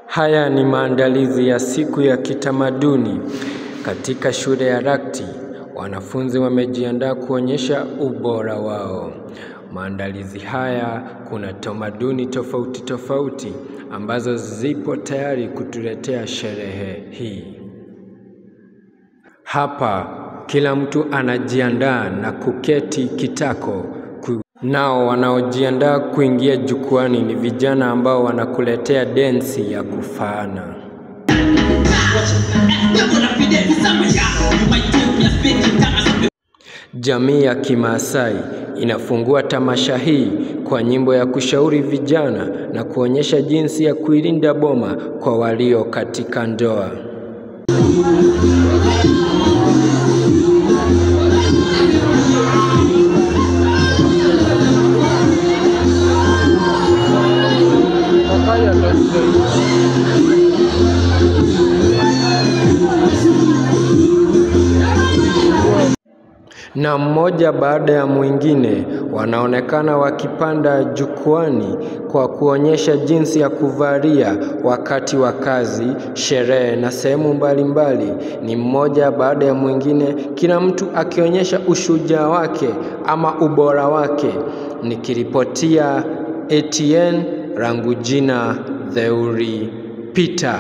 Haya ni maandalizi ya siku ya kitamaduni katika shule ya Rakti. Wanafunzi wamejiandaa kuonyesha ubora wao. Maandalizi haya kuna tamaduni tofauti tofauti ambazo zipo tayari kutuletea sherehe hii. Hapa kila mtu anajiandaa na kuketi kitako. Nao wanaojiandaa kuingia jukwani ni vijana ambao wanakuletea densi ya kufaana. Jamii ya Kimaasai inafungua tamasha hii kwa nyimbo ya kushauri vijana na kuonyesha jinsi ya kuilinda boma kwa walio katika ndoa. Na mmoja baada ya mwingine wanaonekana wakipanda jukwani kwa kuonyesha jinsi ya kuvalia wakati wa kazi, sherehe na sehemu mbalimbali. Ni mmoja baada ya mwingine, kila mtu akionyesha ushujaa wake ama ubora wake. Nikiripotia ATN, langu jina Theuri Peter.